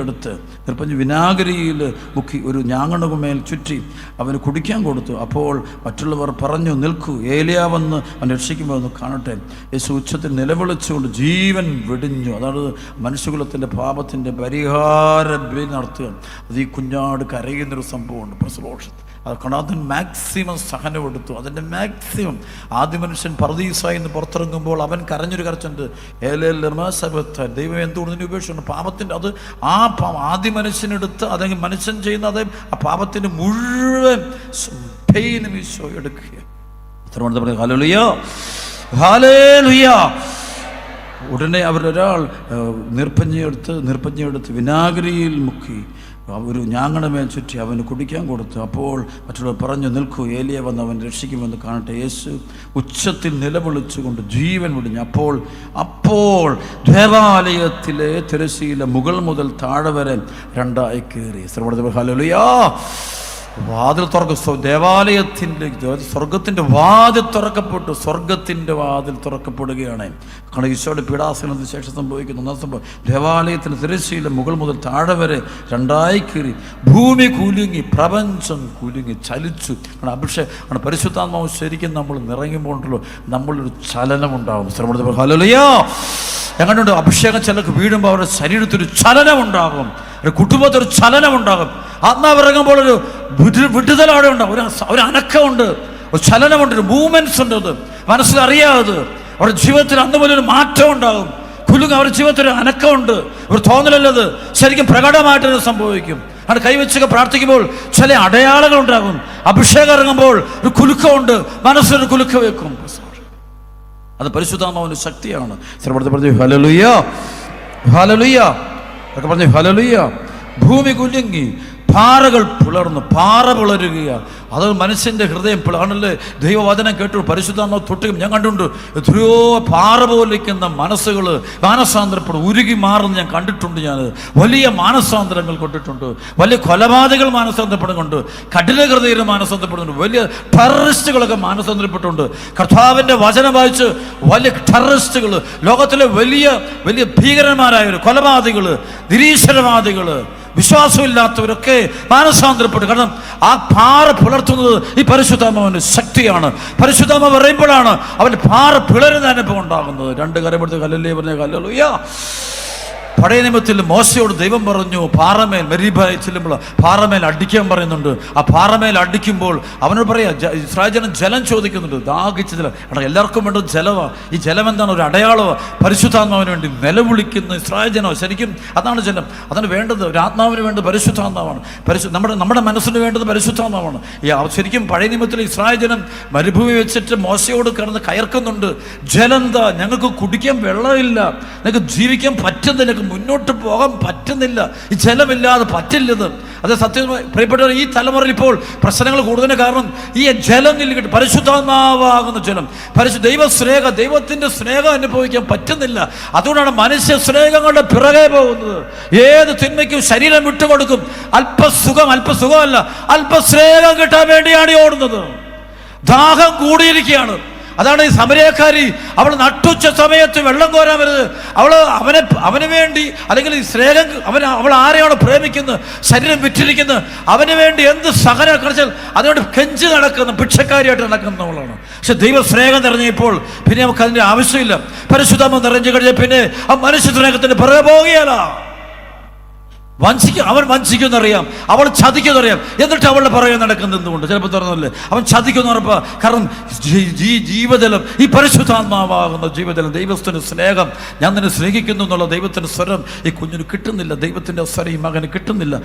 വിനാഗിരിയിൽ മുക്കി ഒരു ഞാങ്ങണകുമേൽ ചുറ്റി അവന് കുടിക്കാൻ കൊടുത്തു. അപ്പോൾ മറ്റുള്ളവർ പറഞ്ഞു, നിൽക്കൂ, ഏലിയാ വന്ന് അവൻ രക്ഷിക്കുമ്പോൾ ഒന്ന് കാണട്ടെ. യേശു ഉച്ചത്തിൽ നിലവിളിച്ചുകൊണ്ട് ജീവൻ വെടിഞ്ഞു. അതാണ് മനുഷ്യകുലത്തിൻ്റെ പാപത്തിൻ്റെ പരിഹാര ബലി നടത്തുക. അത് ഈ കുഞ്ഞാട് കരയുന്നൊരു സംഭവമുണ്ട്. പ്രസലോഷത്ത് അത് കണാതൻ മാക്സിമം സഹനമെടുത്തു. അതിൻ്റെ മാക്സിമം ആദ്യ മനുഷ്യൻ പർദീസായി നിന്ന് പുറത്തിറങ്ങുമ്പോൾ അവൻ കരഞ്ഞൊരു കരച്ചുണ്ട്, ദൈവം എന്തുകൊണ്ട് നിന്നെ ഉപേക്ഷിച്ചു? പാപത്തിൻ്റെ അത് ആദ്യ മനുഷ്യനെടുത്ത് അല്ലെങ്കിൽ മനുഷ്യൻ ചെയ്യുന്ന അതേ ആ പാപത്തിന് മുഴുവൻ പെയിനും ഈശോ എടുക്കുക. Hallelujah hallelujah. ഉടനെ അവരൊരാൾ നിർപ്പഞ്ഞെടുത്ത് വിനാഗിരിയിൽ മുക്കി ഒരു ഞാങ്ങണമേൽ ചുറ്റി അവന് കുടിക്കാൻ കൊടുത്തു. അപ്പോൾ മറ്റുള്ളവർ പറഞ്ഞു, നിൽക്കൂ, ഏലിയ വന്ന് അവൻ രക്ഷിക്കുമെന്ന് കാണട്ടെ. യേശു ഉച്ചത്തിൽ നിലവിളിച്ചുകൊണ്ട് ജീവൻ വിടിഞ്ഞു. അപ്പോൾ ദേവാലയത്തിലെ തിരശ്ശീല മുകൾ മുതൽ താഴെ വരെ രണ്ടായി കീറി. ഹല്ലേലൂയ. വാതിൽ തുറക്കും. ദേവാലയത്തിൻ്റെ സ്വർഗത്തിൻ്റെ വാതിൽ തുറക്കപ്പെട്ടു. സ്വർഗത്തിൻ്റെ വാതിൽ തുറക്കപ്പെടുകയാണ്. കാരണം ഈശോയുടെ പീഡാസനത്തിന് ശേഷം സംഭവിക്കുന്ന ഒന്നാം സംഭവം, ദേവാലയത്തിന് തിരശ്ശീല മുകൾ മുതൽ താഴെ വരെ രണ്ടായി കീറി. ഭൂമി കുലുങ്ങി, പ്രപഞ്ചം കുലുങ്ങി, ചലിച്ചു. കാരണം അഭിഷേകം പരിശുദ്ധാത്മാവ് ശരിക്കും നമ്മൾ നിറങ്ങുമ്പോഴല്ലോ നമ്മളൊരു ചലനമുണ്ടാകും. ഹല്ലേലൂയ. എങ്ങനെയുണ്ട് അഭിഷേകം? ചിലർക്ക് വീഴുമ്പോൾ അവരുടെ ശരീരത്തിലൊരു ചലനമുണ്ടാകും, ഒരു കുടുംബത്തൊരു ചലനമുണ്ടാകും. ആത്മാവിറങ്ങുമ്പോൾ ഒരു വിടുതലോടെ ഉണ്ടാകും, ഒരു അനക്കമുണ്ട്, ഒരു ചലനമുണ്ട്, ഒരു മൂവ്മെന്റ്സ് ഉണ്ട്. അത് മനസ്സിലറിയാതെ അവരുടെ ജീവിതത്തിൽ അന്ന് പോലെ ഒരു മാറ്റം ഉണ്ടാകും. കുലുങ്ങ അവരുടെ ജീവിതത്തിൽ ഒരു അനക്കമുണ്ട്, ഒരു തോന്നലല്ലത് ശരിക്കും പ്രകടമായിട്ട് സംഭവിക്കും. അത് കൈവച്ചൊക്കെ പ്രാർത്ഥിക്കുമ്പോൾ ചില അടയാളങ്ങൾ ഉണ്ടാകും. അഭിഷേകം ഇറങ്ങുമ്പോൾ ഒരു കുലുക്കമുണ്ട്, മനസ്സിലൊരു കുലുക്ക വെക്കും. അത് പരിശുദ്ധാത്മാവിന്റെ ശക്തിയാണ്. പറഞ്ഞു ഹല്ലേലൂയ, ഹല്ലേലൂയ ഒക്കെ പറഞ്ഞു ഹല്ലേലൂയ. ഭൂമി കുലുങ്ങി, പാറകൾ പിളർന്നു. പാറ പിളരുകയാണ്. അത് മനുഷ്യൻ്റെ ഹൃദയം ആണല്ലേ. ദൈവവചനം കേട്ടു പരിശുദ്ധാത്മാവ് തൊട്ടും ഞാൻ കണ്ടിട്ടുണ്ട്. എത്രയോ പാറ പോലിരിക്കുന്ന മനസ്സുകൾ മാനസാന്തരപ്പെടും, ഉരുകി മാറുന്ന ഞാൻ കണ്ടിട്ടുണ്ട്. ഞാൻ വലിയ മാനസാന്തരങ്ങൾ കൊണ്ടിട്ടുണ്ട്. വലിയ കൊലപാതകൾ മാനസാന്തരപ്പെടുന്നുണ്ട്, കഠിന ഹൃദയർ മാനസാന്തരപ്പെടുന്നുണ്ട്, വലിയ ടെററിസ്റ്റുകളൊക്കെ മാനസാന്തരപ്പെട്ടുണ്ട്. കർത്താവിൻ്റെ വചനം വായിച്ച് വലിയ ടെററിസ്റ്റുകൾ, ലോകത്തിലെ വലിയ വലിയ ഭീകരന്മാരായ കൊലപാതകൾ, നിരീശ്വരവാദികൾ, വിശ്വാസമില്ലാത്തവരൊക്കെ മാനസാന്തരപ്പെട്ടു. കാരണം ആ പാറ പിളർത്തുന്നത് ഈ പരിശുദ്ധാത്മാവിന്റെ ശക്തിയാണ്. പരിശുദ്ധാത്മാവ് പറയുമ്പോഴാണ് അവൻ്റെ പാറ പിളരുന്ന അനുഭവം ഉണ്ടാകുന്നത്. രണ്ട് കരമെടുത്ത് ഹല്ലേലൂയ പറഞ്ഞ ഹല്ലേലൂയ. പഴയ നിയമത്തിൽ മോശയോട് ദൈവം പറഞ്ഞു, പാറമേൽ മെരീബായി ചെല്ലുമ്പോൾ പാറമേൽ അടിക്കാൻ പറയുന്നുണ്ട്. ആ പാറമേൽ അടിക്കുമ്പോൾ അവനോട് പറയാ, ഇസ്രായേൽ ജനം ജലം ചോദിക്കുന്നുണ്ട്, ദാഹിച്ചതിൽ. എല്ലാവർക്കും വേണ്ടത് ജലമാണ്. ഈ ജലം എന്താണ്? ഒരു അടയാളമാണ്. പരിശുദ്ധാത്മാവിന് വേണ്ടി നിലവിളിക്കുന്ന ഇസ്രായേൽ ജനം, ശരിക്കും അതാണ് ജലം. അതാണ് വേണ്ടത്. ഒരു ആത്മാവിന് വേണ്ടത് പരിശുദ്ധാത്മാവാണ്. നമ്മുടെ മനസ്സിന് വേണ്ടത് പരിശുദ്ധാത്മാവാണ്. ശരിക്കും പഴയ നിയമത്തിൽ ഇസ്രായേൽ ജനം മരുഭൂമി വെച്ചിട്ട് മോശയോട് കിടന്ന് കയർക്കുന്നുണ്ട്. ജലന്താ, ഞങ്ങൾക്ക് കുടിക്കാൻ വെള്ളമില്ല, ഞങ്ങൾക്ക് ജീവിക്കാൻ പറ്റുന്നില്ല, മുന്നോട്ട് പോകാൻ പറ്റുന്നില്ല, ഈ ജലമില്ലാതെ പറ്റില്ലത്. അത് സത്യമായി പ്രിയപ്പെട്ടവർ, ഈ തലമുറയിൽ ഇപ്പോൾ പ്രശ്നങ്ങൾ കൂടുതലിന് കാരണം ഈ ജലം കിട്ടും. പരിശുദ്ധാത്മാവാകുന്ന ജലം, ദൈവത്തിന്റെ സ്നേഹം അനുഭവിക്കാൻ പറ്റുന്നില്ല. അതുകൊണ്ടാണ് മനുഷ്യ സ്നേഹങ്ങളുടെ പിറകെ പോകുന്നത്. ഏത് തിന്മയ്ക്കും ശരീരം വിട്ടുകൊടുക്കും. അല്പസുഖമല്ല, അല്പസ്നേഹം കിട്ടാൻ വേണ്ടിയാണ് ഓടുന്നത്. ദാഹം കൂടിയിരിക്കുകയാണ്. അതാണ് ഈ സമരക്കാരി, അവൾ നട്ടുച്ച സമയത്ത് വെള്ളം കോരാൻ വരുന്നത്. അവന് വേണ്ടി, അല്ലെങ്കിൽ ഈ സ്നേഹം, അവൾ ആരെയാണ് പ്രേമിക്കുന്നത്, ശരീരം വിറ്റിരിക്കുന്നത്, അവന് വേണ്ടി എന്ത് സഹനം കഴിച്ചാൽ അതുകൊണ്ട് കെഞ്ചി നടക്കുന്ന ഭിക്ഷക്കാരിയായിട്ട് നടക്കുന്നവളാണ്. പക്ഷെ ദൈവ സ്നേഹം നിറഞ്ഞപ്പോൾ പിന്നെ നമുക്ക് അതിൻ്റെ ആവശ്യമില്ല. പരിശുദ്ധാത്മ നിറഞ്ഞു കഴിഞ്ഞാൽ പിന്നെ ആ മനുഷ്യ സ്നേഹത്തിന് പിറകെ പോവുകയല്ല. അവൻ വഞ്ചിക്കുന്നറിയാം, അവൾ ചതിക്കുന്നറിയാം, എന്നിട്ട് അവളുടെ പുറകെ നടക്കുന്നത് എന്തുകൊണ്ട്? ചിലപ്പോൾ തുറന്നല്ലേ അവൻ ചതിക്കുന്ന ഉറപ്പാ. കാരണം ജീവജലം, ഈ പരിശുദ്ധാത്മാവാകുന്ന ജീവജലം, ദൈവത്തിന്റെ സ്നേഹം, ഞാൻ നിന്നെ സ്നേഹിക്കുന്നു എന്നുള്ള ദൈവത്തിന്റെ സ്വരം ഈ കുഞ്ഞിന് കിട്ടുന്നില്ല. ദൈവത്തിന്റെ സ്വരം ഈ മകന് കിട്ടുന്നില്ല.